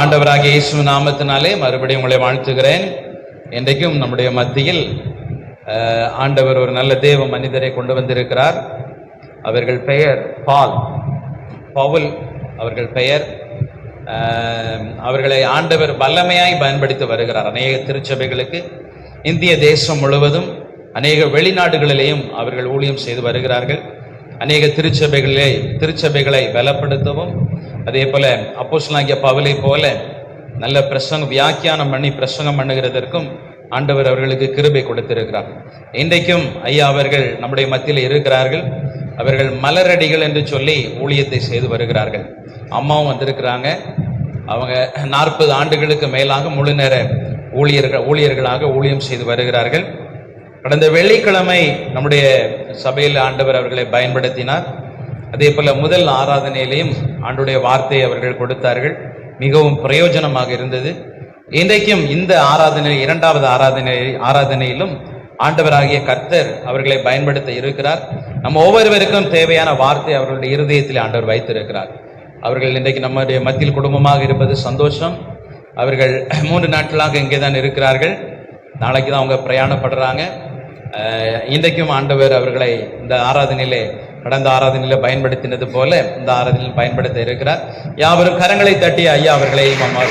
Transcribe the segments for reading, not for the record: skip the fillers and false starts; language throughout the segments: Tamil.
ஆண்டவராகிய இயேசு நாமத்தினாலே மறுபடியும் உங்களை வாழ்த்துகிறேன். இன்றைக்கும் நம்முடைய மத்தியில் ஆண்டவர் ஒரு நல்ல தேவ மனிதரை கொண்டு வந்திருக்கிறார். அவர்கள் பெயர் பவுல் அவர்கள் பெயர். அவர்களை ஆண்டவர் வல்லமையாய் பயன்படுத்தி வருகிறார். அநேக திருச்சபைகளுக்கு இந்திய தேசம் முழுவதும் அநேக வெளிநாடுகளிலேயும் அவர்கள் ஊழியம் செய்து வருகிறார்கள். அநேக திருச்சபைகளை பலப்படுத்தவும், அதே போல அப்போஸ்தலனாகிய பவுலை போல நல்ல வியாக்கியானம் பண்ணி பிரசங்கம் பண்ணுகிறதற்கும் ஆண்டவர் அவர்களுக்கு கிருபை கொடுத்திருக்கிறார். இன்றைக்கும் ஐயா அவர்கள் நம்முடைய மத்தியில் இருக்கிறார்கள். அவர்கள் மலரடிகள் என்று சொல்லி ஊழியத்தை செய்து வருகிறார்கள். அம்மாவும் வந்திருக்கிறாங்க. அவங்க 40 ஆண்டுகளுக்கு மேலாக முழு நேர ஊழியர்களாக ஊழியம் செய்து வருகிறார்கள். கடந்த வெள்ளிக்கிழமை நம்முடைய சபையில் ஆண்டவர் அவர்களை பயன்படுத்தினார். அதே போல முதல் ஆராதனையிலையும் ஆண்டுடைய வார்த்தையை அவர்கள் கொடுத்தார்கள். மிகவும் பிரயோஜனமாக இருந்தது. இன்றைக்கும் இந்த இரண்டாவது ஆராதனையிலும் ஆண்டவராகிய கர்த்தர் அவர்களை பயன்படுத்த இருக்கிறார். நம்ம ஒவ்வொருவருக்கும் தேவையான வார்த்தை அவர்களுடைய இருதயத்தில் ஆண்டவர் வைத்திருக்கிறார். அவர்கள் இன்றைக்கு நம்முடைய மத்தியில் குடும்பமாக இருப்பது சந்தோஷம். அவர்கள் 3 நாட்களாக இங்கே தான் இருக்கிறார்கள். நாளைக்கு தான் அவங்க பிரயாணப்படுறாங்க. இன்றைக்கும் ஆண்டவர் அவர்களை இந்த கடந்த ஆராதனையிலே பயன்படுத்தினது போல இந்த ஆராதனையில் பயன்படுத்த இருக்கிறார். யாவரும் கரங்களை தட்டி ஐயா அவர்களை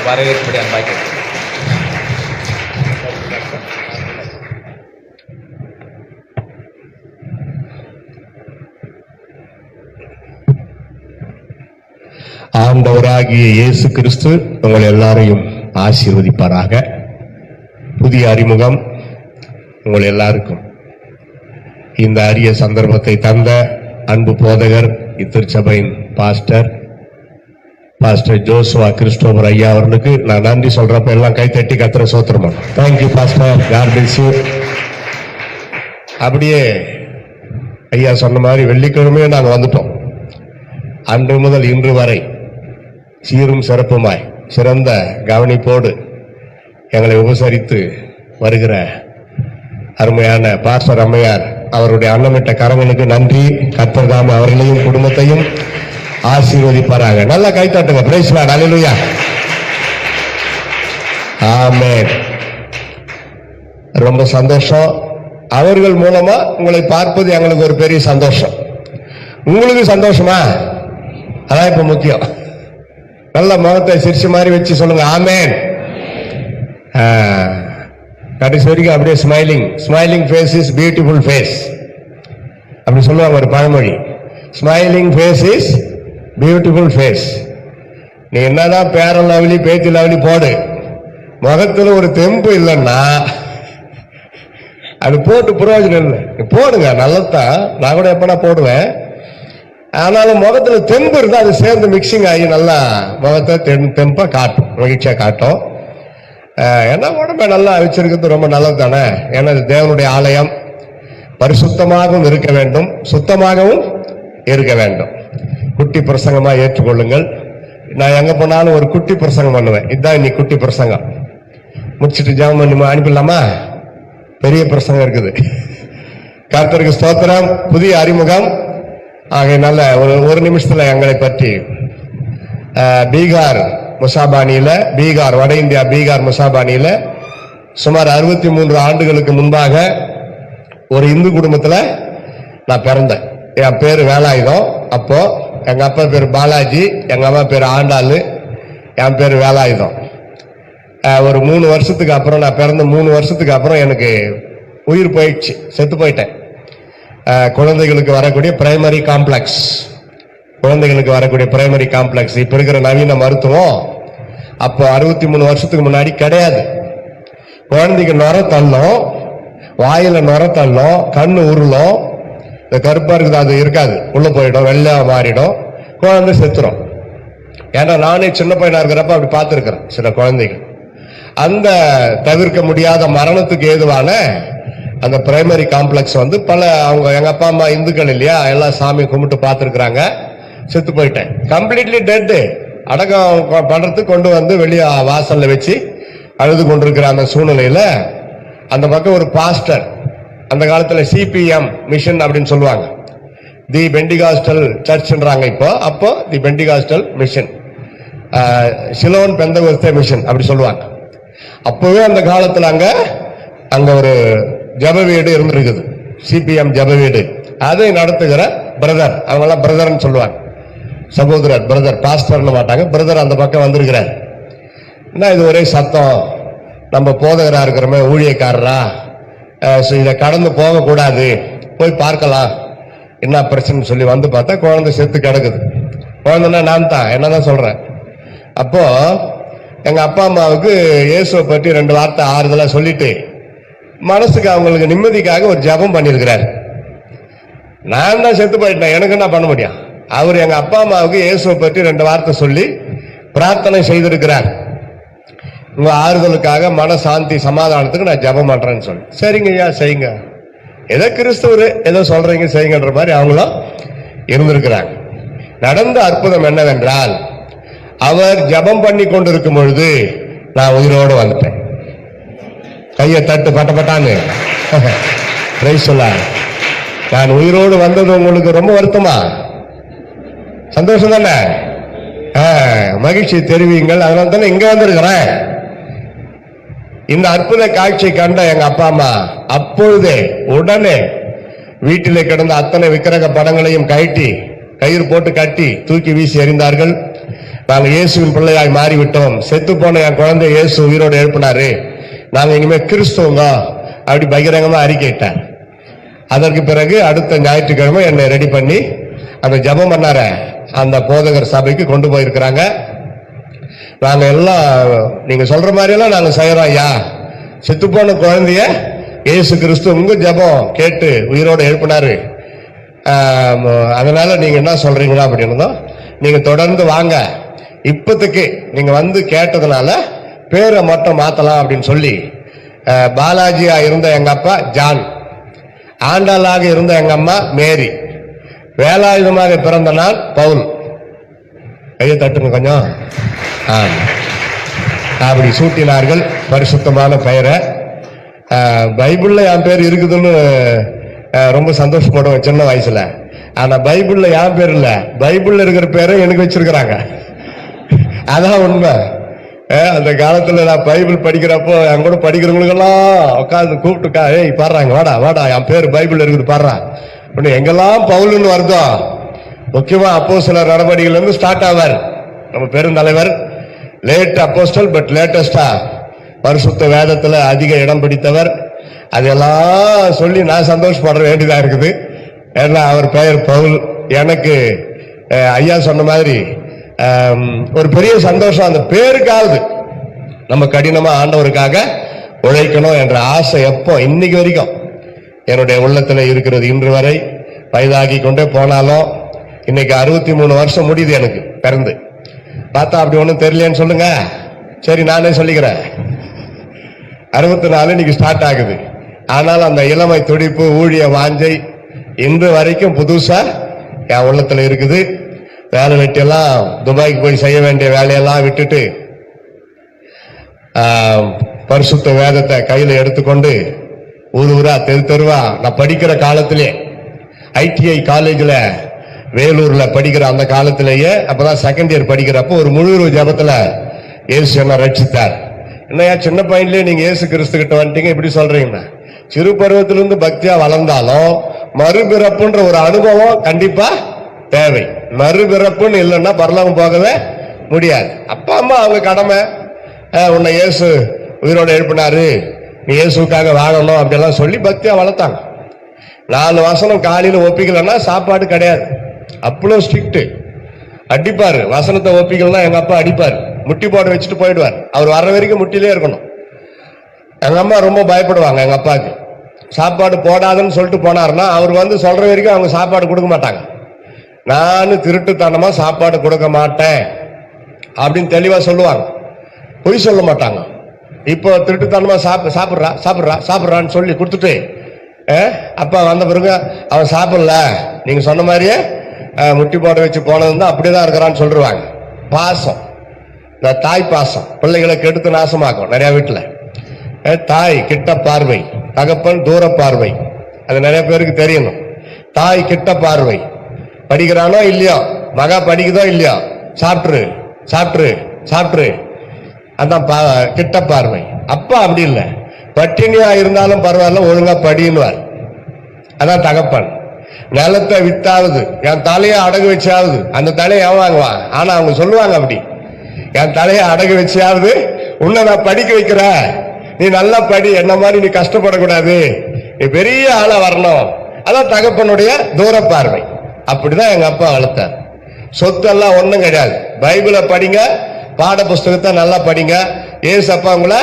வரவேற்படி அன்பாக்கிறேன். ஆண்டவராகிய இயேசு கிறிஸ்து உங்கள் எல்லாரையும் ஆசீர்வதிப்பாராக. புதிய அறிமுகம் உங்கள் எல்லாருக்கும். இந்த அரிய சந்தர்ப்பத்தை தந்த அன்பு போதகர் இத்திருச்சபையின் பாஸ்டர் ஜோசுவா கிறிஸ்டோபர் ஐயா அவர்களுக்கு நான் நன்றி சொல்றப்ப எல்லாம் கைத்தட்டி கத்திர சோத்திரம். Thank you pastor, God bless you. அப்படியே ஐயா சொன்ன மாதிரி வெள்ளிக்கிழமையே நாங்கள் வந்துட்டோம். அன்று முதல் இன்று வரை சீரும் சிறப்புமாய் சிறந்த கவனிப்போடு எங்களை உபசரித்து வருகிற அருமையான பாஸ்டர் அம்மையார் அவருடைய அன்னமிட்ட கரங்களுக்கு நன்றி. கர்த்தர் தாமே அவர்களையும் குடும்பத்தையும் ஆசீர்வதிப்பாராக. நல்லா கைத்தட்டுங்க. பிரைஸ் லார்ட், அல்லேலூயா, ஆமென். ரொம்ப சந்தோஷம். அவர்கள் மூலமா உங்களை பார்ப்பது எங்களுக்கு ஒரு பெரிய சந்தோஷம். உங்களுக்கு சந்தோஷமா? அதான் இப்ப முக்கியம். நல்ல முகத்தை சிரிச்சு மாதிரி வச்சு சொல்லுங்க ஆமென். கடைசி வரைக்கும் அப்படியே smiling face is beautiful face அப்படி சொல்லுவாங்க ஒரு பழமொழி. Smiling face is beautiful face. நீ என்னதான் பேரன் லவ்லி பேத்தி லவ்லி போடு, முகத்துல ஒரு தெம்பு இல்லைன்னா அது போட்டு பிரயோஜனம் இல்லை. போடுங்க, நல்லதான், நான் கூட எப்படா போடுவேன். ஆனாலும் முகத்துல தெம்பு இருந்தா அது சேர்ந்து மிக்சிங் ஆகி நல்லா முகத்தை தெம்பா காட்டும், மகிழ்ச்சியா காட்டும். ஏன்னா உடம்பை நல்லா வச்சிருக்கிறது ரொம்ப நல்லது தானே. ஏன்னா தேவனுடைய ஆலயம் பரிசுத்தமாகவும் இருக்க வேண்டும், சுத்தமாகவும் இருக்க வேண்டும். குட்டி பிரசங்கமா ஏற்றுக்கொள்ளுங்கள். நான் எங்க போனாலும் ஒரு குட்டி பிரசங்கம் பண்ணுவேன். இதுதான் இன்னைக்கு குட்டி பிரசங்கம். முடிச்சுட்டு ஜெபம் பண்ணி அனுப்பிடலாமா? பெரிய பிரசங்கம் இருக்குது. கர்த்தருக்கு ஸ்தோத்திரம். புதிய அறிமுகம் ஆகையினால ஒரு நிமிஷத்துல எங்களை பற்றி பீகார் முசாபானியில, வட இந்தியா பீகார் முசாபானியில சுமார் 63 ஆண்டுகளுக்கு முன்பாக ஒரு இந்து குடும்பத்துல நான் பிறந்தேன். என் பேரு வேலாயுதம். அப்போ எங்க அப்பா பேரு பாலாஜி, எங்க அம்மா பேரு ஆண்டாளு, என் பேரு வேலாயுதம். ஒரு 3 வருஷத்துக்கு அப்புறம், நான் பிறந்த 3 வருஷத்துக்கு அப்புறம் எனக்கு உயிர் போயிடுச்சு, செத்து போயிட்டேன். குழந்தைகளுக்கு வரக்கூடிய பிரைமரி காம்ப்ளெக்ஸ், இப்ப இருக்கிற நவீன மருத்துவம் அப்போ 63 வருஷத்துக்கு முன்னாடி கிடையாது. குழந்தைக்கு நுர தள்ளும், வாயில நுர தள்ளும், கண்ணு உருளும், இந்த கருப்பா இருக்குது அது இருக்காது, உள்ள போயிடும், வெள்ளையா மாறிடும், குழந்தை செத்துரும். ஏன்னா நானே சின்ன பையனா இருக்கிறப்ப அப்படி பார்த்துருக்கிறேன் சில குழந்தைகள். அந்த தவிர்க்க முடியாத மரணத்துக்கு ஏதுவான அந்த பிரைமரி காம்ப்ளெக்ஸ் அவங்க எங்க அப்பா அம்மா இந்துக்கள் இல்லையா, எல்லாம் சாமி கும்பிட்டு பார்த்துருக்குறாங்க. செத்து போயிட்டேன், கம்ப்ளீட்லி டெட். அடக்கம் பண்றதுக்கு கொண்டு வந்து வெளியே வாசல்ல வச்சு அழுது கொண்டிருக்கிற அந்த சூழ்நிலையில அந்த பக்கம் ஒரு பாஸ்டர், அந்த காலத்துல சிபிஎம் மிஷன் அப்படின்னு சொல்லுவாங்க, தி பெண்டிகாஸ்டல் சர்ச்ன்றாங்க இப்போ. அப்போ தி பெண்டிகாஸ்டல் மிஷன் சிலோன் பெந்தகோஸ்தே மிஷன் அப்படி சொல்லுவாங்க. அப்பவே அந்த காலத்துல அங்க ஒரு ஜப வீடு இருந்திருக்குது, சிபிஎம் ஜப வீடு. அதை நடத்துகிற பிரதர், அவங்க எல்லாம் பிரதர்ன்னு சொல்லுவாங்க, சகோதரர், பிரதர், பாஸ்டர்னு மாட்டாங்க, பிரதர் அந்த பக்கம் வந்திருக்கிறார். என்ன இது ஒரே சத்தம், நம்ம போதகரா இருக்கிறோமே, ஊழியக்காரரா, இதை கடந்து போகக்கூடாது, போய் பார்க்கலாம் என்ன பிரச்சனை சொல்லி வந்து பார்த்தா குழந்தை செத்து கிடக்குது. குழந்தைன்னா நான் தான், என்னதான் சொல்றேன். அப்போ எங்க அப்பா அம்மாவுக்கு இயேசுவை பற்றி 2 வார்த்தை ஆறுதலா சொல்லிட்டு மனசுக்கு அவங்களுக்கு நிம்மதிக்காக ஒரு ஜெபம் பண்ணியிருக்கிறார். நான் தான் செத்து போயிட்டேன், எனக்கு என்ன பண்ண முடியும். அவர் எங்க அப்பா அம்மாவுக்கு இயேசுவை பற்றி 2 வார்த்தை சொல்லி பிரார்த்தனை செய்திருக்கிறார். உங்க ஆறுதலுக்காக, மன சாந்தி சமாதானத்துக்கு நான் ஜெபம் பண்றேன்னு சொல்லி. சரிங்க ஐயா செய்யுங்க, ஏதோ கிறிஸ்தவர் ஏதோ சொல்றீங்க செய்யுங்கன்ற மாதிரி அவங்களும் இருந்திருக்கிறாங்க. நடந்த அற்புதம் என்னவென்றால், அவர் ஜெபம் பண்ணி கொண்டிருக்கும் பொழுது நான் உயிரோடு வந்துட்டேன். கையை தட்டு பட்டப்பட்டான்னு நான் உயிரோடு வந்தது உங்களுக்கு ரொம்ப வருத்தமா, சந்தோஷம் தானே? மகிழ்ச்சி தெரிவிங்கள். அதனால தானே இங்க வந்திருக்கிறேன். இந்த அற்புத காட்சி கண்ட எங்க அப்பா அம்மா அப்பொழுதே உடனே வீட்டிலே கிடந்த அத்தனை விக்கிரக படங்களையும் கட்டி கயிறு போட்டு கட்டி தூக்கி வீசி எறிந்தார்கள். நாங்கள் இயேசுவின் பிள்ளையாய் மாறிவிட்டோம், செத்து போன என் குழந்தை இயேசு உயிரோடு எழுப்பினாரு, நாங்க இனிமே கிறிஸ்துவங்க அப்படி பகிரங்கமா அறிக்கையிட்டார். அதற்கு பிறகு அடுத்த ஞாயிற்றுக்கிழமை என்னை ரெடி பண்ணி அந்த ஜெபம் பண்ணார அந்த போதகர் சபைக்கு கொண்டு போயிருக்கிறாங்க. நாங்க எல்லாம் நீங்க சொல்ற மாதிரி எல்லாம் நாங்க செய்யறோம் ஐயா. செத்து போன குழந்தைய இயேசு கிறிஸ்து உங்க ஜெபம் கேட்டு உயிரோடு எழுப்பினாரு, அதனால நீங்க என்ன சொல்றீங்களா அப்படின்னு. நீங்க தொடர்ந்து வாங்க, இப்பத்துக்கு நீங்க வந்து கேட்டதுனால பேரை மட்டும் மாத்தலாம் அப்படின்னு சொல்லி பாலாஜியா இருந்த எங்க அப்பா ஜான், ஆண்டாளாக இருந்த எங்க அம்மா மேரி, வேலாயுதமாக பிறந்த நான் பவுல். கையை தட்டுங்க கொஞ்சம். அப்படி சூட்டினார்கள் பரிசுத்தமான பெயரை. பைபிள்ல என் பேர் இருக்குதுன்னு ரொம்ப சந்தோஷப்படுவேன் சின்ன வயசுல. ஆனா பைபிள்ல என் பேர் இல்ல, பைபிள்ல இருக்கிற பேரை எனக்கு வச்சிருக்கிறாங்க. அதான் உண்மை. அந்த காலத்துல நான் பைபிள் படிக்கிறப்போ என் கூட படிக்கிறவங்களுக்கெல்லாம் உட்காந்து கூப்பிட்டுக்கா, ஏய் பாடுறாங்க, வாடா வாடா என் பேர் பைபிள் இருக்குது பாடுறா. எங்கெல்லாம் பவுல்னு வருதோ, முக்கியமா அப்போஸ்தலர் நடவடிக்கையில இருந்து ஸ்டார்ட் ஆவார் நம்ம பெருந்தலைவர். லேட் அப்போஸ்டல் பட் லேட்டஸ்டா பரிசுத்த வேதத்துல அதிக இடம் பிடித்தவர். அதெல்லாம் சொல்லி நான் சந்தோஷப்பட வேண்டியதா இருக்குது. ஏன்னா அவர் பெயர் பவுல். எனக்கு ஐயா சொன்ன மாதிரி ஒரு பெரிய சந்தோஷம். அந்த பேருக்காவது நம்ம கடினமா ஆண்டவருக்காக உழைக்கணும் என்ற ஆசை எப்போ இன்னைக்கு வரைக்கும் என்னுடைய உள்ளத்துல இருக்கிறது. இன்று வரை வயதாகி கொண்டே போனாலும் இன்னைக்கு 63 வருஷம் முடியுது எனக்கு பிறந்து. பார்த்தா அப்படி ஒண்ணும் தெரியலன்னு சொல்லுங்க, சரி நானே சொல்லிக்கிறேன். 64 இன்னைக்கு ஸ்டார்ட் ஆகுது. ஆனால் அந்த இளமை துடிப்பு, ஊழிய வாஞ்சை இன்று வரைக்கும் புதுசா என் உள்ளத்துல இருக்குது. வேலை வெட்டியெல்லாம் துபாய்க்கு போய் செய்ய வேண்டிய வேலையெல்லாம் விட்டுட்டு பரிசுத்த வேதத்தை கையில எடுத்துக்கொண்டு ஊர் ஊரா தெரு தெருவா நான் படிக்கிற காலத்திலே ஐடிஐ காலேஜில் வேலூர்ல படிக்கிற அந்த காலத்திலேயே அப்பதான் செகண்ட் இயர் படிக்கிறப்போ ஒரு முழு ஜபத்துல இயேசு என்ன ரட்சித்தார். என்னையா சின்ன பையன்லயே நீங்க இயேசு கிறிஸ்து கிட்ட வந்துட்டீங்க இப்படி சொல்றீங்கன்னா, சிறு பருவத்திலிருந்து பக்தியா வளர்ந்தாலும் மறுபிறப்புன்ற ஒரு அனுபவம் கண்டிப்பா தேவை. மறுபிறப்புன்னு இல்லைன்னா பரலோகம் போகவே முடியாது. அப்பா அம்மா அவங்க கடமை, உன்னை இயேசு உயிரோட எழுப்பினாரு, நீ இயேசுக்காக வாழணும் அப்படியெல்லாம் சொல்லி பக்தியா வளர்த்தாங்க. 4 வசனம் காலையில ஒப்பிக்கலன்னா சாப்பாடு கிடையாது. அவ்வளோ ஸ்ட்ரிக்ட். அடிப்பாரு, வசனத்தை ஒப்பிக்கலாம் எங்க அப்பா அடிப்பாரு, முட்டி போட வச்சுட்டு போயிடுவார். அவர் வர்ற வரைக்கும் முட்டிலே இருக்கணும். எங்க அம்மா ரொம்ப பயப்படுவாங்க எங்க அப்பாவுக்கு. சாப்பாடு போடாதுன்னு சொல்லிட்டு போனாருன்னா அவர் வந்து சொல்ற வரைக்கும் அவங்க சாப்பாடு கொடுக்க மாட்டாங்க. நான் திருட்டுத்தனமா சாப்பாடு கொடுக்க மாட்டேன் அப்படின்னு தெளிவா சொல்லுவாங்க, பொய் சொல்ல மாட்டாங்க. இப்போ திருட்டுத்தனமா சாப்பிட்றா சாப்பிட்றா சாப்பிட்றான்னு சொல்லி கொடுத்துட்டு அப்பா வந்த பிறகு அவன் சாப்பிடல, நீங்க சொன்ன மாதிரியே முட்டி போட வச்சு போனதுதான் அப்படியேதான் இருக்கிறான்னு சொல்லிடுவாங்க. பாசம், இந்த தாய் பாசம் பிள்ளைகளை கெடுத்து நாசமாக்கும் நிறைய வீட்டுல. தாய் கிட்ட பார்வை, தகப்பன் தூர பார்வை, அது நிறைய பேருக்கு தெரியணும். தாய் கிட்ட பார்வை, படிக்கிறானோ இல்லையோ, மகா படிக்குதோ இல்லையோ, சாப்பிட்டுரு சாப்பிட்டுரு சாப்பிட்ரு, அதான் கிட்ட பார்வை. அப்பா அப்படி இல்லை, பட்டினியா இருந்தாலும் பரவாயில்ல ஒழுங்கா படின்னுவார். அதான் தகப்பன். நிலத்தை வித்தாவது என் தலையை அடகு வச்சாவது, அந்த தலையை அவன் வாங்குவான். ஆனா அவங்க சொல்லுவாங்க அப்படி, என் தலையை அடகு வச்சாவது உன்னை நான் படிக்க வைக்கிறேன், நீ நல்லா படி, என்ன மாதிரி நீ கஷ்டப்படக்கூடாது, நீ பெரிய ஆளா வரணும். அதான் தகப்பனுடைய தூர பார்வை. அப்படிதான் எங்க அப்பா வளர்த்தார். சொத்தெல்லாம் ஒண்ணும் கிடையாது, பைபிளை படிங்க, பாட புஸ்தகத்தை நல்லா படிங்க, ஏசப்பா உங்களை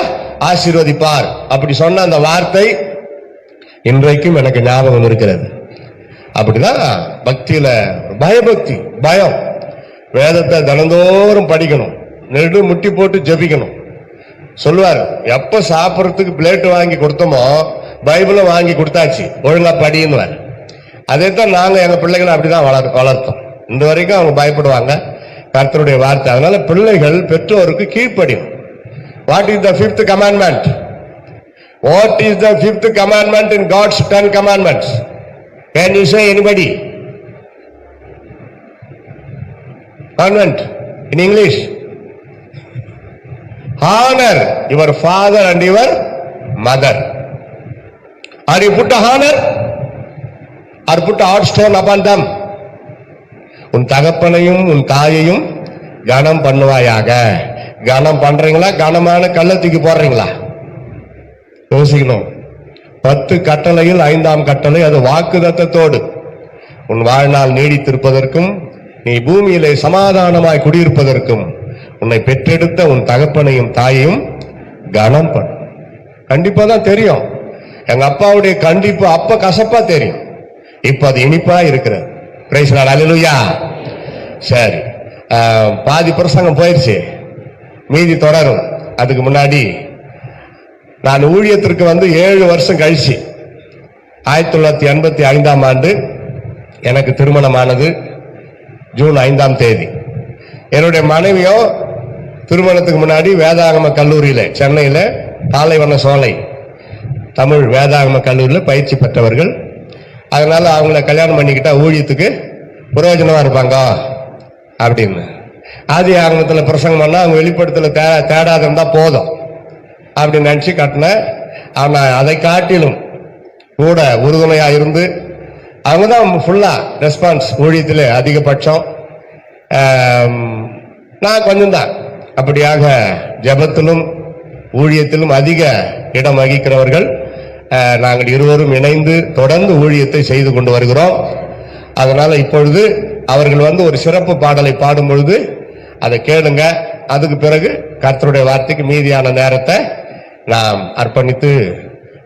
ஆசீர்வதிப்பார். அப்படி சொன்ன அந்த வார்த்தை இன்றைக்கும் எனக்கு ஞாபகம் இருக்கிறது. அப்படிதான் பக்தியில பயபக்தி, பயம். வேதத்தை தினந்தோறும் படிக்கணும், நெடு முட்டி போட்டு ஜெபிக்கணும். சொல்லுவார், எப்ப சாப்பிட்றதுக்கு பிளேட் வாங்கி கொடுத்தோமோ பைபிளும் வாங்கி கொடுத்தாச்சு, ஒழுங்கா படின்னுவார். அதைத்தான் நாங்க எங்க பிள்ளைகளை அப்படிதான் வளர்த்தோம். இந்த வரைக்கும் அவங்க பயப்படுவாங்க கர்த்தருடைய வார்த்தை. அதனால பிள்ளைகள் பெற்றோருக்கு கீழ்ப்படியும். What is the 5th commandment? What is the 5th commandment in God's 10 commandments? Can you say anybody? Commandment in English. Honor your father and your mother. Are you put a honor or put a hot stone upon them? உன் தகப்பனையும் உன் தாயையும் கனம் பண்ணுவாயாக. கனம் பண்றீங்களா, கனமான கள்ளத்துக்கு போடுறீங்களா? யோசிக்கணும். 10 கட்டளையில் 5ஆம் கட்டளை, அது வாக்குத்தத்தத்தோடு உன் வாழ்நாள் நீடித்திருப்பதற்கும் நீ பூமியிலே சமாதானமாய் குடியிருப்பதற்கும் உன்னை பெற்றெடுத்த உன் தகப்பனையும் தாயையும் கனம் பண்ணு. கண்டிப்பா தான் தெரியும். எங்க அப்பாவுடைய கண்டிப்பு அப்ப கசப்பா தெரியும், இப்ப அது இனிப்பா இருக்கிறது. பிரைஸ் லார்ட், அல்லேலூயா. சரி, பாதி பிரசங்கம் போயிடுச்சு, மீதி தொடரும். அதுக்கு முன்னாடி நான் ஊழியத்திற்கு வந்து 7 வருஷம் கழிச்சு 1985ஆம் ஆண்டு எனக்கு திருமணமானது. ஜூன் 5ஆம் தேதி. என்னுடைய மனைவியோ திருமணத்துக்கு முன்னாடி வேதாகம கல்லூரியில, சென்னையில பாலைவன சோலை தமிழ் வேதாகம கல்லூரியில் பயிற்சி பெற்றவர்கள். அதனால அவங்கள கல்யாணம் பண்ணிக்கிட்டா ஊழியத்துக்கு பிரயோஜனமா இருப்பாங்க அப்படின்னு ஆதி ஆகமத்தில் பிரசங்கம் பண்ணா அவங்க வெளிப்படுத்தல தேடாத இருந்தா போதும் அப்படின்னு நினைச்சு கட்டினேன். ஆனா அதை காட்டிலும் கூட உறுதுணையா இருந்து அவங்க தான் ஃபுல்லா ரெஸ்பான்ஸ் ஊழியத்தில் அதிகபட்சம். நான் கொஞ்சம் தான். அப்படியாக ஜெபத்திலும் ஊழியத்திலும் அதிக இடம் வகிக்கிறவர்கள் நாங்கள் இருவரும் இணைந்து தொடர்ந்து ஊழியத்தை செய்து கொண்டு வருகிறோம். அதனால இப்பொழுது அவர்கள் வந்து ஒரு சிறப்பு பாடலை பாடும் பொழுது அதை கேளுங்க. அதுக்கு பிறகு கர்த்தருடைய வார்த்தைக்கு மீதியான நேரத்தை நாம் அர்ப்பணித்து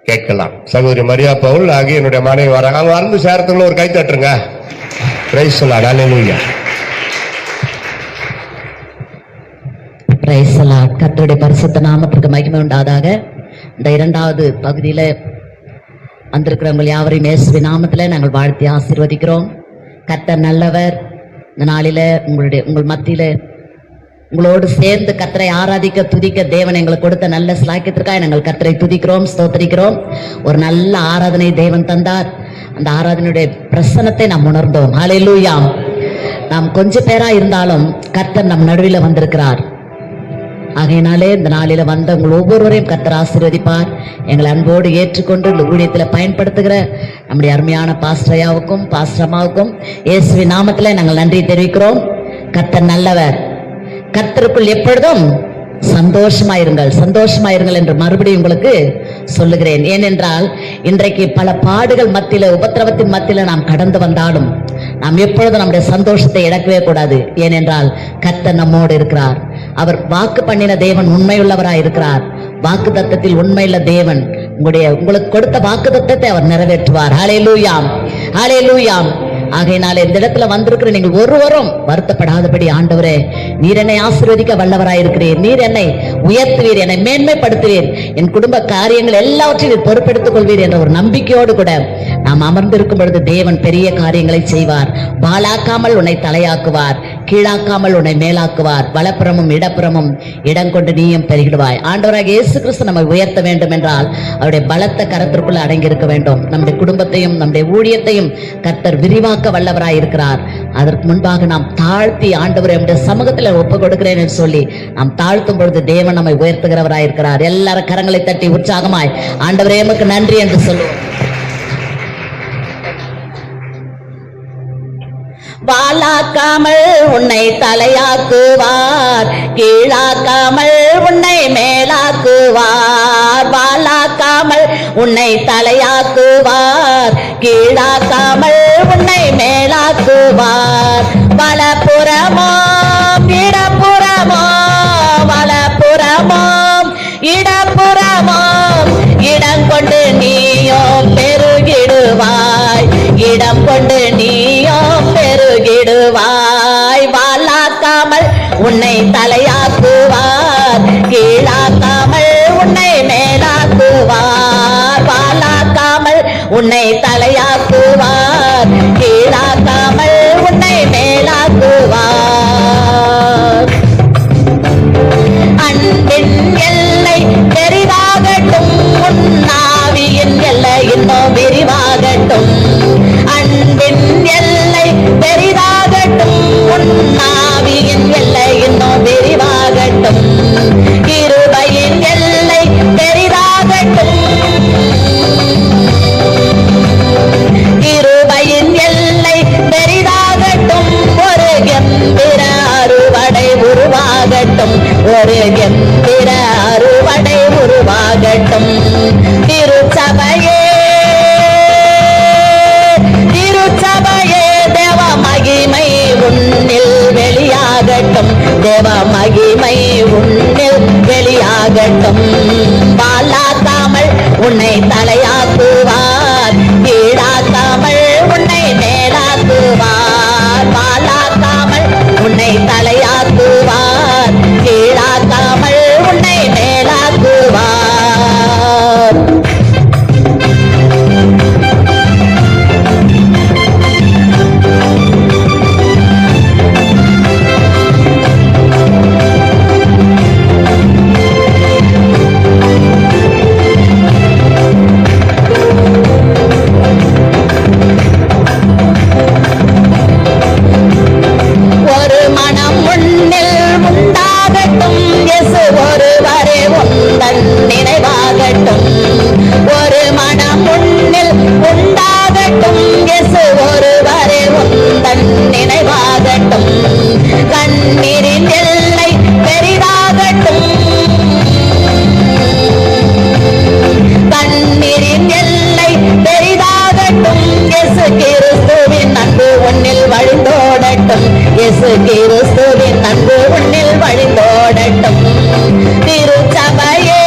கேட்கலாம். சகோதரி மரியா பவுல் ஆகிய என்னுடைய மனைவி வராங்க. அவங்க வந்து சேரத்துக்குள்ள ஒரு கை தட்டுருங்க. Praise the Lord, hallelujah. Praise the Lord. கர்த்தருடைய பரிசுத்த நாமத்திற்கு மகிமை உண்டாதாக. இந்த 2வது பகுதியில வந்திருக்கிறவங்க யாவரையும் இயேசுவின் நாமத்துல நாங்கள் வாழ்த்தி ஆசீர்வதிக்கிறோம். கர்த்தர் நல்லவர். இந்த நாளில உங்கள் மத்தியில உங்களோடு சேர்ந்து கர்த்தரை ஆராதிக்க துதிக்க தேவன் எங்களுக்கு கொடுத்த நல்ல ஸ்லாக்கியத்திற்காக நாங்கள் கர்த்தரை துதிக்கிறோம், ஸ்தோத்திரிக்கிறோம். ஒரு நல்ல ஆராதனை தேவன் தந்தார். அந்த ஆராதனையுடைய பிரசன்னத்தை நாம் உணர்ந்தோம். ஹல்லேலூயா. நாம் கொஞ்சம் பேரா இருந்தாலும் கர்த்தர் நம் நடுவில் வந்திருக்கிறார். ஆகையினாலே இந்த நாளில வந்த உங்கள் ஒவ்வொருவரையும் கர்த்தர் ஆசீர்வதிப்பார். எங்களை அன்போடு ஏற்றுக்கொண்டு இந்த ஊழியத்தில் பயன்படுத்துகிற நம்முடைய அருமையான பாஸ்டரையாவுக்கும் பாஸ்டரமாவுக்கும் இயேசுவின் நாமத்திலே நாங்கள் நன்றி தெரிவிக்கிறோம். கர்த்தர் நல்லவர். கர்த்தருக்குள் எப்பொழுதும் சந்தோஷமாயிருங்கள் என்று மறுபடியும் உங்களுக்கு சொல்லுகிறேன். ஏனென்றால் இன்றைக்கு பல பாடுகள் மத்தியில, உபத்திரவத்தின் மத்தியில நாம் கடந்து வந்தாலும் நாம் எப்பொழுதும் நம்முடைய சந்தோஷத்தை இழக்கவே கூடாது. ஏனென்றால் கர்த்தர் நம்மோடு இருக்கிறார். அவர் வாக்கு பண்ணின தேவன் உண்மையுள்ளவராய் இருக்கிறார். வாக்கு தத்தத்தில் உண்மையுள்ள தேவன் உங்களுக்கு கொடுத்த வாக்கு தத்தத்தை அவர் நிறைவேற்றுவார். ஹல்லேலூயா, ஹல்லேலூயா. ஆகையினால இந்த இடத்துல வந்திருக்கிற நீங்கள் ஒருவரும் வருத்தப்படாதபடி, ஆண்டவரே நீர் என்னை ஆசீர்வதிக்க வல்லவராயிருக்கிறீர், நீர் என்னை உயர்த்துவீர், என்னை மேன்மைப்படுத்துவீர், என் குடும்ப காரியங்கள் எல்லாவற்றையும் நீர் பொறுப்பெடுத்துக் கொள்வீர் என்ற ஒரு நம்பிக்கையோடு கூட நாம் நாம் அமர்ந்திருக்கும் பொழுது தேவன் பெரிய காரியங்களை செய்வார். பாழாக்காமல் உன்னை தலையாக்குவார், கீழாக்காமல் உன்னை மேலாக்குவார். வலப்புறமும் இடப்புறமும் இடம் கொண்டு நீயும் பெருகிடுவாய். ஆண்டவராக இயேசு கிறிஸ்து நம்மை உயர்த்த வேண்டும் என்றால் அவருடைய பலத்த கரத்திற்குள்ள அடங்கி இருக்க வேண்டும். நம்முடைய குடும்பத்தையும் நம்முடைய ஊழியத்தையும் கர்த்தர் விரிவாக்க வல்லவராய் இருக்கிறார். அதற்கு முன்பாக நாம் தாழ்த்தி ஆண்டவரை நம்முடைய சமூகத்தில் ஒப்பு கொடுக்கிறேன் என்று சொல்லி நாம் தாழ்த்தும் பொழுது தேவன் நம்மை உயர்த்துகிறவராய் இருக்கிறார். எல்லாரும் கரங்களை தட்டி உற்சாகமாய் ஆண்டவரே எமக்கு நன்றி என்று சொல்லுவோம். வாளாக்காமல் உன்னை தலையாக்குவார், கீழாக்காமல் உன்னை மேலாக்குவார். வாளாக்காமல் உன்னை தலையாக்குவார், கீழாக்காமல் உன்னை மேலாக்குவார். வலப்புறமாம் இடப்புறமாம், வலப்புறமாம் இடப்புறமாம் இடம் கொண்டு நீயும் பெருகிடுவாய், இடம் கொண்டு நீயும் பெருகிடுவாய். வாளாக்காமல் உன்னை தலையாக்குவார், கீழாக்காமல் உன்னை மேலாக்குவார். வாளாக்காமல் உன்னை தலையாக்குவார், கீழாக்காமல் உன்னை மேலாக்குவார். அன்பின் எல்லை பெரிதாகட்டும், உன்னாவியின் எல்லை இன்னும் விரிவாகட்டும். அன்பின் எல்லை பெரிதாகட்டும், உன்னாவியின் எல்லை இன்னும் விரிவாகட்டும். கிருபையின் எல்லை பெரிதாகட்டும், கிருபையின் எல்லை பெரிதாகட்டும். ஒரு கம்பீர அறுவடை உருவாகட்டும், ஒரு கம்பீர அறுவடை உருவாகட்டும். திருச்சபையே திருச்சபையே தேவ மகிமை உன்னில் வெளியாகட்டும், தேவ மகிமை உன்னில் வெளியாகட்டும். வாளாக்காமல் உன்னை தலையாக்குவார், கீழாக்காமல் உன்னை மேலாக்குவார். வாளாக்காமல் உன்னை தலையாக்குவார், கீழாக்காமல் உன்னை மேலாக்குவார். ஒரு மனம் உன்னில் உண்டாகட்டும், இயேசு ஒருவரே உந்தன் நினைவாகட்டும். ஒரு மனம் உன்னில் உண்டாகட்டும், இயேசு ஒருவரே உந்தன் நினைவாகட்டும். கண்ணீரின் எல்லை பெரிதாகட்டும், கண்ணீரின் எல்லை பெரிதாகட்டும். இயேசு கிறிஸ்துவின் அன்பு உன்னில் வழிந்தோடட்டும், இயேசு கிறிஸ்துவின் அன்பு உன்னில் வழிந்தோடட்டும். திருச்சபையே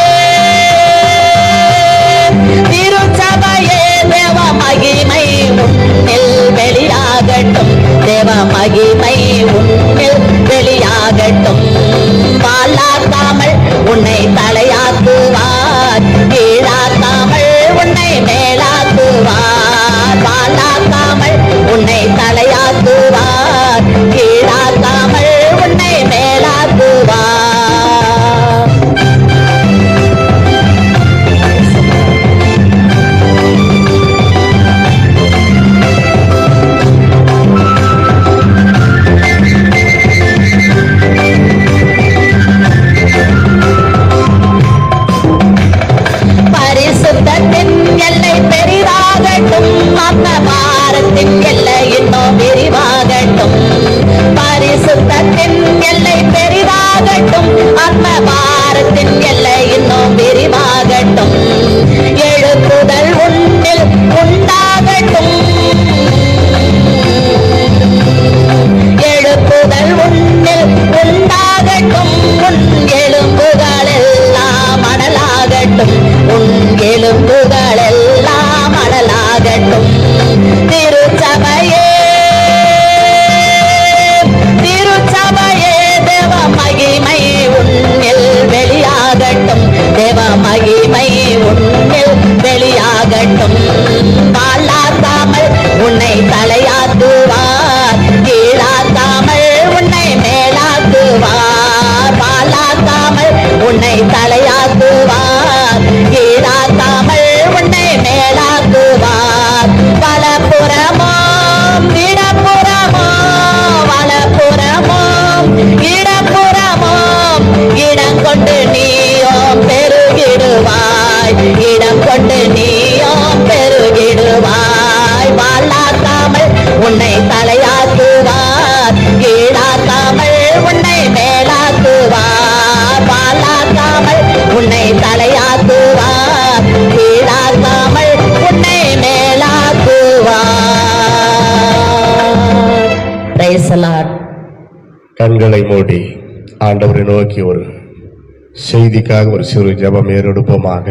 திருச்சபையே தேவ மகிமை உன்னில் வெளியாகட்டும், தேவ மகிமை உன்னில் வெளியாகட்டும். வாளாக்காமல் உன்னை தலையாக்குவார், கீழாக்காமல் உன்னை மேலாக்குவார். வாளாக்காமல் உன்னை தலையாக்குவார், கீழாக்காமல் உன்னை மேலாக்குவார். இடம் கொண்டு நீயும் பெருகிடுவாய். வாழாக்காமல் உன்னை தலையாக்குவார், கீழாக்காமல் உன்னை மேலாக்குவார். வாழாக்காமல் உன்னை தலையாக்குவார், கீழாக்காமல் உன்னை மேலாக்குவார். Praise the Lord. கண்களை மூடி ஆண்டவரை நோக்கி ஒரு செய்திக்காக ஒரு சிறு ஜெபம் ஏறெடுப்போமாக.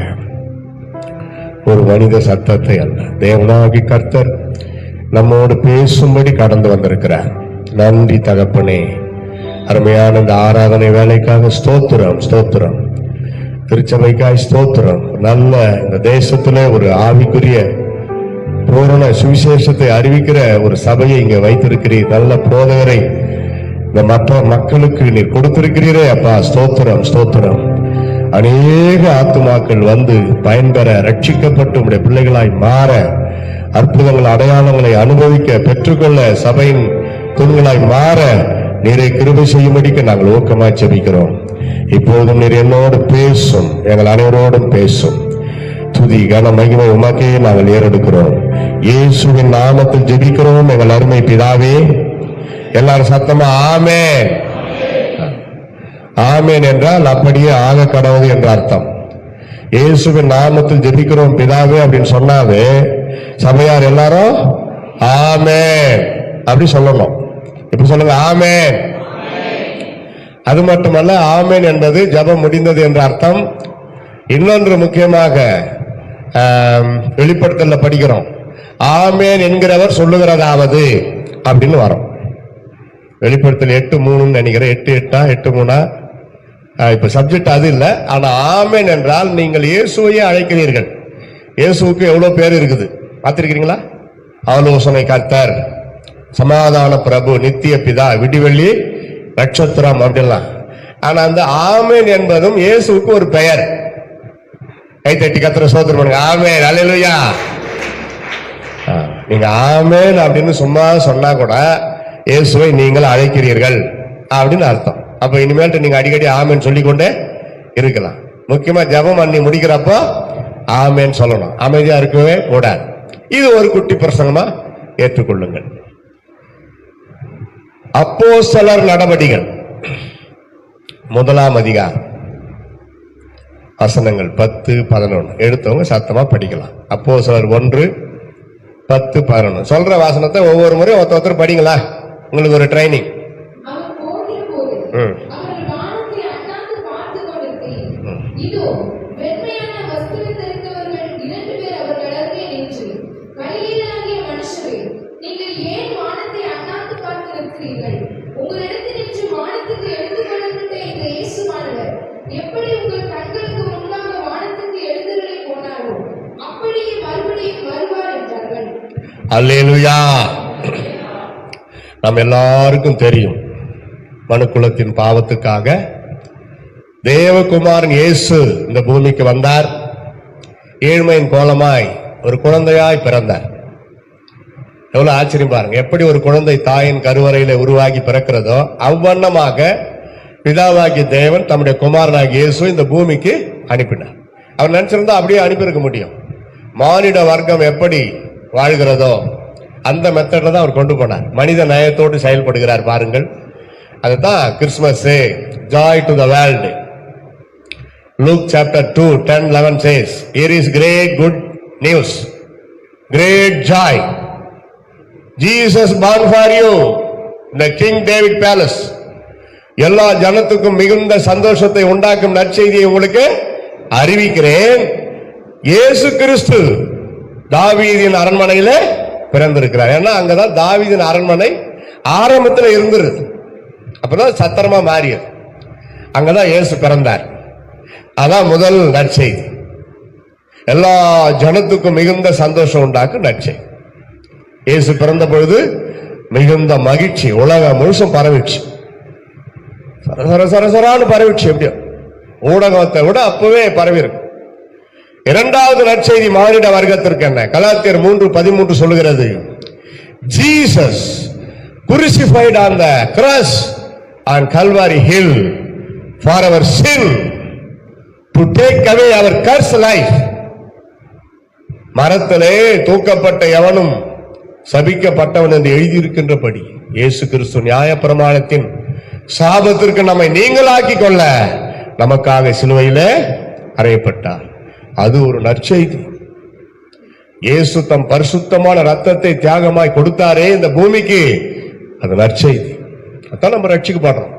ஒரு மனித சத்தத்தை அல்ல, தேவனாகி கர்த்தர் நம்மோடு பேசும்படி கடந்து வந்திருக்கிறார். நன்றி தகப்பனே. அருமையான இந்த ஆராதனை வேலைக்காக ஸ்தோத்திரம், ஸ்தோத்திரம். திருச்சபைக்காய் ஸ்தோத்திரம். நல்ல இந்த தேசத்துல ஒரு ஆவிக்குரிய பூரண சுவிசேஷத்தை அறிவிக்கிற ஒரு சபையை இங்க வைத்திருக்கிறீர். நல்ல போதகரை இந்த மற்ற மக்களுக்கு நீர் கொடுத்திருக்கிறீரே அப்பா, ஸ்தோத்திரம், ஸ்தோத்திரம். அநேக ஆத்துமாக்கள் வந்து பயன்பெற, ரட்சிக்கப்பட்டு உடைய பிள்ளைகளாய் மாற, அற்புதங்கள் அடையாளங்களை அனுபவிக்க, பெற்றுக்கொள்ள, சபையின் தூண்களாய் மாற நீரை கிருபை செய்யும்படிக்கு நாங்கள் ஊக்கமாய் ஜெபிக்கிறோம். இப்போதும் நீர் என்னோடு பேசும், எங்கள் அனைவரோடும் பேசும். துதி கன மகிமை உமக்கே நாங்கள் ஏறெடுக்கிறோம். இயேசுவின் நாமத்தில் ஜெபிக்கிறோம் எங்கள் அருமை பிதாவே. எல்லாரும் சத்தமா ஆமென். ஆமென் என்றால் அப்படியே ஆக கடவுது என்ற அர்த்தம். இயேசுவின் நாமத்தில் ஜெபிக்கிறோம் பிதாவே அப்படின்னு சொன்னாவே சபையார் எல்லாரும் ஆமென் அப்படி சொல்லணும். இப்ப சொல்லுங்க ஆமென். அது மட்டுமல்ல, ஆமென் என்பது ஜெபம் முடிந்தது என்ற அர்த்தம். இன்னொன்று முக்கியமாக வெளிப்படுத்தல படிக்கிறோம், ஆமென் என்கிறவர் சொல்லுகிறதாவது அப்படின்னு வரும். வெளிப்படுத்தல் 8:3 நினைக்கிறேன், 8:8 இப்ப சப்ஜெக்ட் அது இல்ல. ஆனா ஆமென் என்றால் நீங்கள் இயேசுவையே அழைக்கிறீர்கள். இயேசுவுக்கு எவ்வளவு பேர் இருக்குது பார்த்திருக்கிறீங்களா? ஆலோசனை கர்த்தர், சமாதான பிரபு, நித்திய பிதா, விடிவெள்ளி நட்சத்திரம் அப்படிலாம். ஆனா அந்த ஆமென் என்பதும் இயேசுவுக்கு ஒரு பெயர். கைத்தட்டி கர்த்தரை ஸ்தோத்திரம் பண்ணுங்க. ஆமென், அல்லேலூயா. நீங்க ஆமென் அப்படின்னு சும்மா சொன்னா கூட இயேசுவை நீங்கள் அழைக்கிறீர்கள் அப்படின்னு அர்த்தம். அப்ப இனிமேல் நீங்க அடிக்கடி ஆமென் சொல்லிக்கொண்டே இருக்கலாம். முக்கியமா ஜெபம் பண்ணி முடிக்கிறப்போ ஆமென் சொல்லணும், அமைதியா இருக்கவே கூடாது. இது ஒரு குட்டி பிரசங்கமா ஏற்றுக்கொள்ளுங்கள். அப்போஸ்தலர் நடவடிக்கைகள் 1ஆம் அதிகாரம் வசனங்கள் 10-11 எடுத்தவங்க சத்தமா படிக்கலாம். அப்போஸ்தலர் 1:10-11 சொல்ற வாசனத்தை ஒவ்வொரு முறையும் ஒருத்தர் படிங்களா, உங்களுக்கு ஒரு ட்ரைனிங். அல்லேலூயா. நம்ம எல்லாருக்கும் தெரியும், மனுக்குலத்தின் பாவத்துக்காக தேவகுமாரன் இயேசு இந்த பூமிக்கு வந்தார். ஏழ்மையின் கோலமாய் ஒரு குழந்தையாய் பிறந்தார். எவ்வளவு ஆச்சரியம் பாருங்க. எப்படி ஒரு குழந்தை தாயின் கருவறையில உருவாகி பிறக்கிறதோ அவ்வண்ணமாக பிதாவாகிய தேவன் தம்முடைய குமாரனாகிய இயேசு இந்த பூமிக்கு அனுப்பினார். அவர் நினைச்சிருந்தா அப்படியே அனுப்பியிருக்க முடியும். மானிட வர்க்கம் எப்படி வாழ்கிறதோ அந்த மெத்தட்ல தான் அவர் கொண்டு போனார். மனித நயத்தோடு செயல்படுகிறார் பாருங்கள். அதுதான் Christmas, Joy to the world. Luke chapter 2:10-11 says, here is great good news, great joy. Jesus born for you in the King David palace. எல்லா ஜனத்துக்கும் மிகுந்த சந்தோஷத்தை உண்டாக்கும் நற்செய்தியை உங்களுக்கு அறிவிக்கிறேன். இயேசு கிறிஸ்து தாவீதின் அரண்மனையில பிறந்திருக்கிறார். ஏன்னா அங்கதான் தாவீதின் அரண்மனை ஆரம்பத்தில் இருந்திருது. அப்பதான் சத்திரமா மாறியது. அங்கதான் இயேசு பிறந்தார். அதான் முதல் நற்செய்தி. எல்லா ஜனத்துக்கும் மிகுந்த சந்தோஷம் உண்டாக்கும் நற்செய்தி. இயேசு பிறந்த பொழுது மிகுந்த மகிழ்ச்சி உலகம் முழுசும் பரவிச்சு. சரசரான்னு பரவிச்சு. எப்படியோ ஊடகத்தை விட அப்பவே பரவி இருக்கு. இரண்டாவது நற்செய்தி மானிட வர்க்கத்திற்கு என்ன? கலாத்தியர் 3:13 சொல்லுகிறது, Jesus crucified on the cross on Calvary hill for our sin to take away our cursed life மரத்திலே தூக்கப்பட்ட எவனும் சபிக்கப்பட்டவன் என்று எழுதியிருக்கின்றபடி இயேசு கிறிஸ்து நியாயப்பிரமாணத்தின் சாபத்திற்கு நம்மை நீங்களாக்கி கொள்ள நமக்காக சிலுவையிலே அறையப்பட்டார். அது ஒரு நற்செய்தி. இயேசு தம் பரிசுத்தமான ரத்தத்தை தியாகமாய் கொடுத்தாரே இந்த பூமிக்கு, அது நற்செய்தி. அதான் நம்ம ரட்சிக்கப்படுறோம்.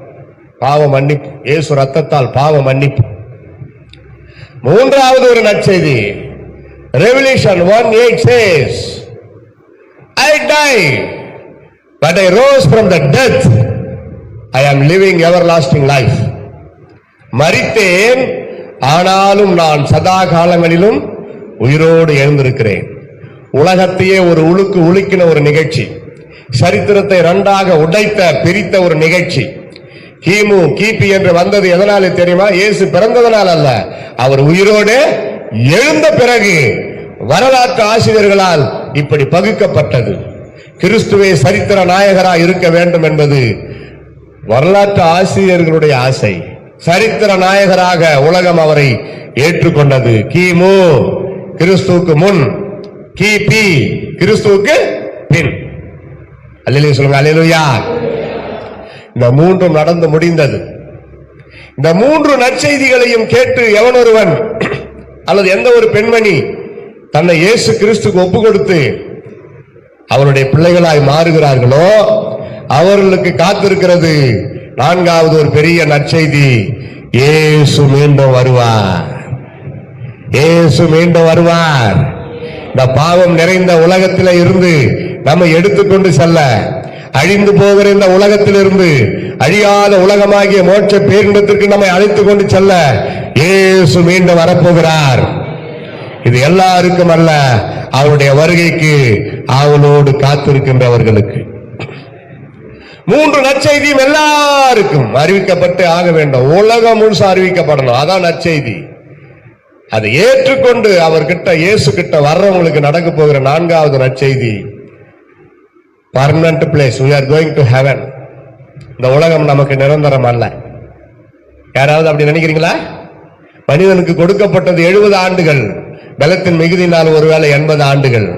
பாவ மன்னிப்பு, இயேசு ரத்தத்தால் பாவ மன்னிப்பு. மூன்றாவது ஒரு நற்செய்தி, Revelation 1:8 says, I died, but I rose from the death. I am living everlasting life. மரித்தேன், ஆனாலும் நான் சதா காலங்களிலும் உயிரோடு எழுந்திருக்கிறேன். உலகத்தையே ஒரு உலுக்கின ஒரு நிகழ்ச்சி, சரித்திரத்தை இரண்டாக உடைத்த பிரித்த ஒரு நிகழ்ச்சி. கிமு கிபி என்று வந்தது எதனால தெரியுமா? இயேசு பிறந்ததனால் அல்ல, அவர் உயிரோடு எழுந்த பிறகு வரலாற்று ஆசிரியர்களால் இப்படி பகுக்கப்பட்டது. கிறிஸ்துவே சரித்திர நாயகராக இருக்க வேண்டும் என்பது வரலாற்று ஆசிரியர்களுடைய ஆசை. சரித்திர நாயகராக உலகம் அவரை ஏற்றுக்கொண்டது. கிமு கிறிஸ்துவுக்கு முன், கிபி கிறிஸ்துவுக்கு பின். அல்லேலூயா சொல்லுங்க, அல்லேலூயா. இந்த மூன்றும் நடந்து முடிந்தது. இந்த மூன்று நற்செய்திகளையும் கேட்டு எவனொருவன் அல்லது எந்த ஒரு பெண்மணி தன்னை இயேசு கிறிஸ்துக்கு ஒப்பு கொடுத்து அவருடைய பிள்ளைகளாய் மாறுகிறார்களோ அவர்களுக்கு காத்திருக்கிறது நான்காவது ஒரு பெரிய நற்செய்தி. இயேசு மீண்டும் வருவார். இயேசு மீண்டும் வருவார். இந்த பாவம் நிறைந்த உலகத்தில இருந்து நம்மை எடுத்துக்கொண்டு செல்ல, அழிந்து போகிற இந்த உலகத்திலிருந்து அழியாத உலகமாகிய மோட்ச பேரின்பத்திற்கு நம்மை அழைத்துக் கொண்டு செல்ல இயேசு மீண்டும் வரப்போகிறார். இது எல்லாருக்கும் அல்ல, அவருடைய வருகைக்கு ஆவலோடு காத்திருக்கின்றவர்களுக்கு. மூன்று நற்செய்தியும் எல்லாருக்கும் அறிவிக்கப்பட்டு ஆக வேண்டும். உலகம் முழுசு அறிவிக்கப்படணும். அதான் நற்செய்தி. அதை ஏற்றுக்கொண்டு அவர்கிட்ட இயேசு கிட்ட வர்றவங்களுக்கு நடக்க போகிற நான்காவது நற்செய்தி, permanent place. we are going to heaven. இந்த உலகம் நமக்கு நிரந்தரம் அல்ல. யாராவது அப்படி நினைக்கிறீங்களா? மனிதனுக்கு கொடுக்கப்பட்டது 70 ஆண்டுகள், பலத்தின் மிகுதினால் ஒருவேளை 80 ஆண்டுகள்.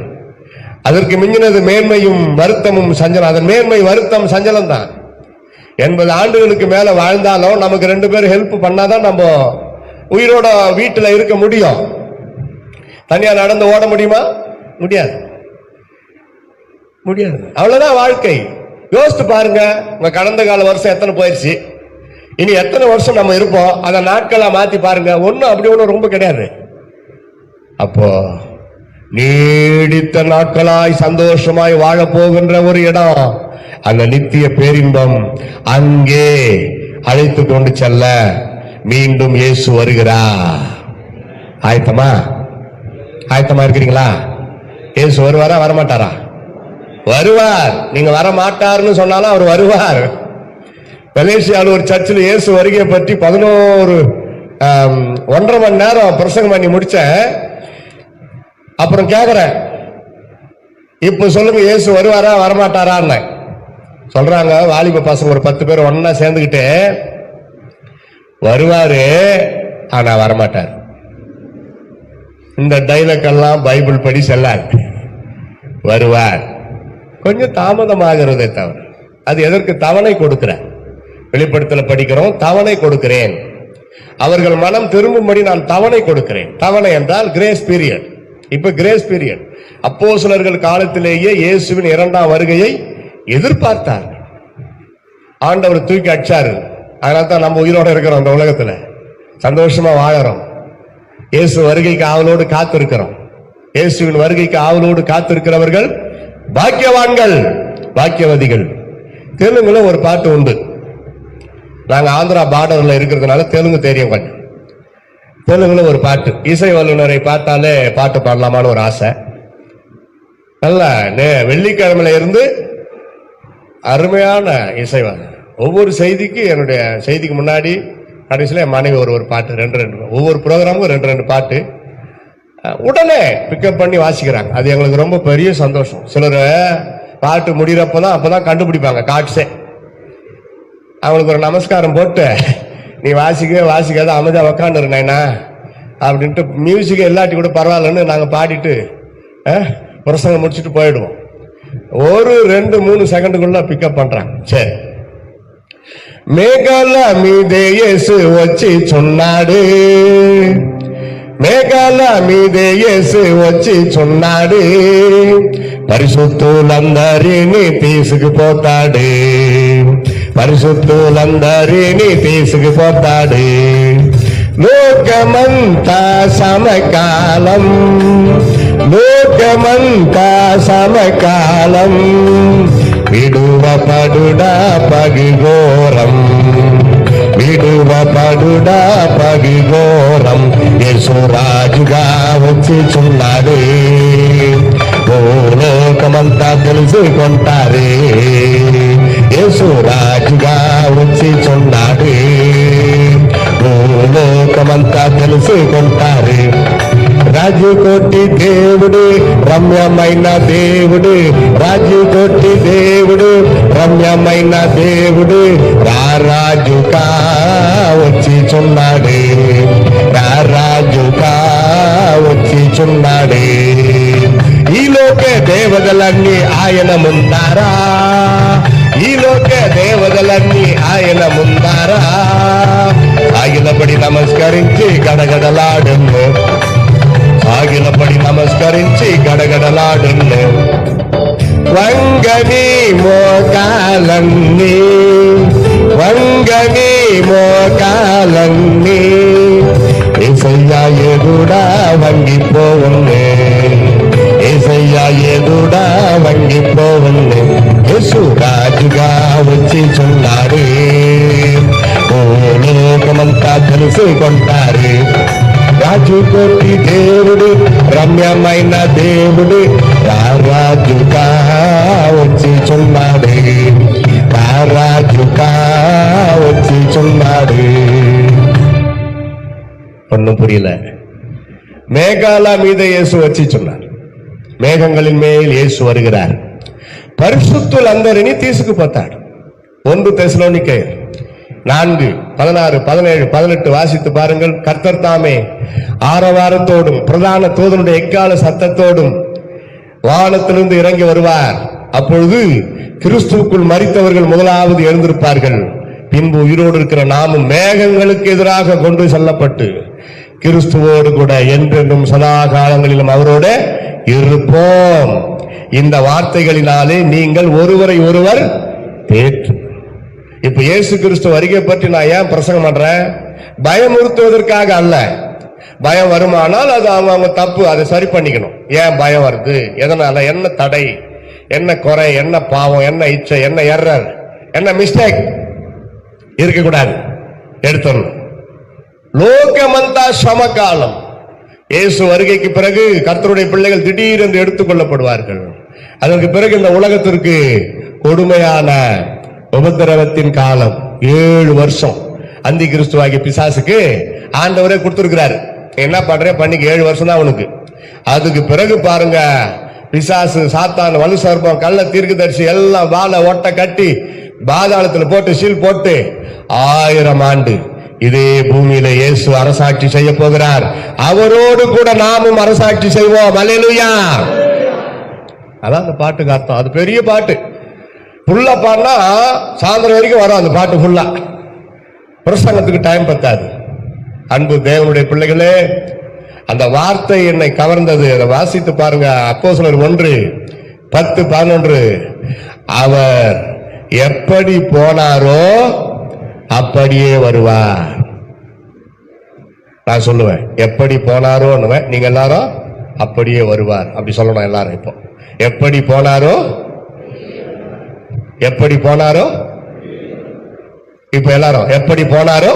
அதற்கு மிஞ்சினது மேன்மையும் வருத்தமும் சஞ்சலம். அதன் மேன்மை வருத்தம் சஞ்சலம் தான். 80 ஆண்டுகளுக்கு மேல வாழ்ந்தாலும் நமக்கு 2 பேர் ஹெல்ப் பண்ணாதான் நம்ம உயிரோட வீட்டுல இருக்க முடியும். தனியா நடந்து ஓட முடியுமா? முடியாது, முடியாது. அவ்வளவுதான் வாழ்க்கை. யோசித்து பாருங்க, உங்க கடந்த கால வருஷம் எத்தனை போயிடுச்சு, இனி எத்தனை வருஷம் நம்ம இருப்போம், அதை நாட்களா மாத்தி பாருங்க. ஒன்னும் அப்படி ஒன்றும் ரொம்ப கிடையாது. அப்போ நீடித்த நாட்களாய் சந்தோஷமாய் வாழ போகின்ற ஒரு இடம், அந்த நித்திய பேரின்பம். அங்கே அழைத்து கொண்டு செல்ல மீண்டும் இயேசு வருகிறார். ஆயத்தமா? ஆயத்தமா இருக்கிறீங்களா? இயேசு வருவாரா வரமாட்டாரா? வருவார். நீங்க வர மாட்டாருன்னு சொன்னாலும் அவர் வருவார். மலேசியாவில் ஒரு சர்ச்சில் இயேசு வருகையை பற்றி 1.5 மணி நேரம் பிரசங்கம் பண்ணி முடிச்சேன். அப்புறம் கேக்குறேன், இப்ப சொல்லுங்க இயேசு வருவாரா வரமாட்டாரான்னு. சொல்றாங்க வாலிப பசங்க ஒரு 10 பேர் ஒன்னா சேர்ந்துக்கிட்டு, வருவாரு ஆனா வரமாட்டார். இந்த டைலாக் எல்லாம் பைபிள் படி செல்லாது. வருவார், கொஞ்சம் தாமதமாகிறதே தவிர. அது எதற்கு? தவணை கொடுக்கிறேன். வெளிப்படுத்தல படிக்கிறோம், தவணை கொடுக்கிறேன். அவர்கள் மனம் திரும்பும்படி நான் தவணை கொடுக்கிறேன். தவணை என்றால் கிரேஸ் பீரியட். இப்ப கிரேஸ் பீரியட். அப்போஸ்தலர்கள் காலத்திலேயே இயேசுவின் 2ஆம் வருகையை எதிர்பார்த்தார். ஆண்டவர் தூக்கி அடிச்சாரு. அதனால தான் நம்ம உயிரோட இருக்கிறோம், இந்த உலகத்துல சந்தோஷமா வாழறோம். இயேசு வருகைக்கு ஆவலோடு காத்திருக்கிறோம். இயேசுவின் வருகைக்கு ஆவலோடு காத்திருக்கிறவர்கள் பாக்கியவான்கள், பாக்கியவதிகள். தெலுங்குல ஒரு பாட்டு உண்டு. நாங்க ஆந்திரா பார்டர்ல இருக்கிறதுனால தெலுங்கு தெரியும் கொஞ்சம். தெலுங்குல ஒரு பாட்டு, இசை வல்லுநரை பார்த்தாலே பாட்டு பாடலாமான்னு ஒரு ஆசை. நல்ல வெள்ளிக்கிழமையில இருந்து அருமையான இசை. ஒவ்வொரு செய்திக்கு, என்னுடைய செய்திக்கு முன்னாடி கடைசியில என் மனைவி ஒரு பாட்டு, 2 ஒவ்வொரு ப்ரோக்ராமுக்கும் 2 பாட்டு உடனே பிக்கப் பண்ணி வாசிக்கிறாங்க. அது எங்களுக்கு ரொம்ப பெரிய சந்தோஷம். சிலர் பாட்டு முடிகிறப்பதான் அப்பதான் கண்டுபிடிப்பாங்க காட்ஸே. அவங்களுக்கு ஒரு நமஸ்காரம் போட்டு, நீ வாசிக்காத அமைதியா உக்காந்துருந்தேனா அப்படின்ட்டு மியூசிக்கை இல்லாட்டி கூட பரவாயில்லன்னு நாங்க பாடிட்டு பிரசங்கம் முடிச்சுட்டு போயிடுவோம். ஒரு 2-3 செகண்டுக்குள்ள பிக்கப் பண்றாங்க. சரி, మేఘాల మీదే యేసు వచ్చి చున్నాడు, మేఘాల మీదే యేసు వచ్చి చున్నాడు, పరిశుద్ధులందరినీ తీసుకుపోతాడు, పరిశుద్ధులందరినీ తీసుకుపోతాడు. లోకమంతా సమకాలం, లోకమంతా సమకాలం, విడువపడుడా పగిఘోరం, విడువపడుడా పగిఘోరం. యేసురాజుగా వచ్చి చున్నాడు, ఓ లోకమంతా తెలుసుకుంటారే. యేసురాజుగా వచ్చి చున్నాడు, ఓ లోకమంతా తెలుసుకుంటారే. రాజుకోటి దేవుడు, రమ్యమైన దేవుడు, రాజుకోటి దేవుడు, రమ్యమైన దేవుడు, రారాజుగా వచ్చి చున్నాడు, రారాజుగా వచ్చి చున్నాడు. ఈ లోక దేవతలన్నీ ఆయన ముందారా, ఈ లోక దేవతలన్నీ ఆయన ముందారా, ఆగిలపడి నమస్కరించి గడగడలాడును, ఆగిలపడి నమస్కరించి గడగడలాడును. వంగని మోకాలన్నీ, వంగని మోకాలన్నీ, యేసయ్యా ఎదుడా వంగిపోవునే, యేసయ్యా ఎదుడా వంగిపోవునే. యేసు రాజుగా వచ్చి చున్నాడు, ఓ లోకమంతా తెలుసుకుంటారు. రాజుకోటి దేవుడు, రమ్యమైన దేవుడు, రారాజుగా వచ్చి చున్నాడు, రారాజుగా వచ్చి చున్నాడు. ஒன்னும் புரியல. மேகால மீது இயேசு வச்சு சொன்னார், மேகங்களின் மேல் இயேசு வருகிறார், பரிசுத்தல் అందరిని తీసుకుపోతాడు. 1 தெசலோனிக்கேயர் 4:16-17-18 வாசித்து பாருங்கள். கர்த்தர் தாமே ஆரவாரத்தோடும் பிரதான தூதனுடைய எக்கால சத்தத்தோடும் வானத்திலிருந்து இறங்கி வருவார். அப்பொழுது கிறிஸ்துவுக்குள் மரித்தவர்கள் முதலாவது எழுந்திருப்பார்கள். பின்பு உயிரோடு இருக்கிற நாமும் மேகங்களுக்கு எதிராக கொண்டு செல்லப்பட்டு கிறிஸ்துவோடு கூட என்றென்றும் சதா காலங்களிலும் அவரோட இருப்போம். இந்த வார்த்தைகளினாலே நீங்கள் ஒருவரை ஒருவர் தேற்று. இப்ப இயேசு கிறிஸ்து வருகை பற்றி நான் ஏன் பிரசங்கம் பண்றேன்? பயமுறுத்துவதற்காக அல்ல. பயம் வருமானால் அது அவங்க தப்பு, அதை சரி பண்ணிக்கணும். ஏன் பயம் வருது, எதனால, என்ன தடை, என்ன குறை, என்ன பாவம், என்ன இச்சை, என்ன எரர், என்ன மிஸ்டேக் இருக்கக்கூடாது, எடுத்துடணும். லோகமந்தா சமகாலம். இயேசு வருகைக்கு பிறகு கர்த்தருடைய பிள்ளைகள் திடீரென்று எடுத்துக் கொள்ளப்படுவார்கள். அதற்கு பிறகு இந்த உலகத்திற்கு கொடுமையான உபத்திரவத்தின் காலம் 7 வருஷம் அந்தி கிறிஸ்துவாகிய பிசாசுக்கு ஆண்டவரே கொடுத்திருக்கிறாரு. என்ன பண்ற பண்ணிக்கு 7 வருஷம் தான் உனக்கு. அதுக்கு பிறகு பாருங்க, பிசாசு, சாத்தான், வலு சர்ப்பம், கள்ள தீர்க்கதரிசி எல்லாம் வாழை ஒட்ட கட்டி பாதாளத்துல போட்டு சீல் போட்டு 1000 ஆண்டு இதே பூமியில இயேசு அரசாட்சி செய்ய போகிறார். அவரோடு கூட நாமும் அரசாட்சி செய்வோம். அல்லேலூயா. அதான் அந்த பாட்டுக்கு அர்த்தம். அது பெரிய பாட்டு. ஃபுல்லா பாடினா சாயந்தரம் வரைக்கும் வரும் அந்த பாட்டு ஃபுல்லா. பிரசங்கத்துக்கு டைம் பத்தாது. அன்பு தேவனுடைய பிள்ளைகளே, அந்த வார்த்தை என்னை கவர்ந்தது. அதை வாசித்து பாருங்க. அப்போஸ்தலர் 1:10-11. அவர் எப்படி போனாரோ அப்படியே வருவார். நான் சொல்லுவேன், எப்படி போனாரோ, நீங்க எல்லாரும் அப்படியே வருவார் அப்படி சொல்லணும் எல்லாரும். இப்போ எப்படி போனாரோ, எப்படி போனாரோ, இப்ப எல்லாரும் எப்படி போனாரோ.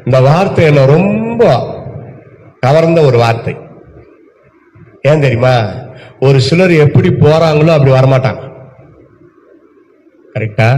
இந்த வார்த்தை என்ன ரொம்ப கவர்ந்த ஒரு வார்த்தை. ஏன் தெரியுமா? ஒரு சிலர் எப்படி போறாங்களோ அப்படி வரமாட்டாங்க. கரெக்டா?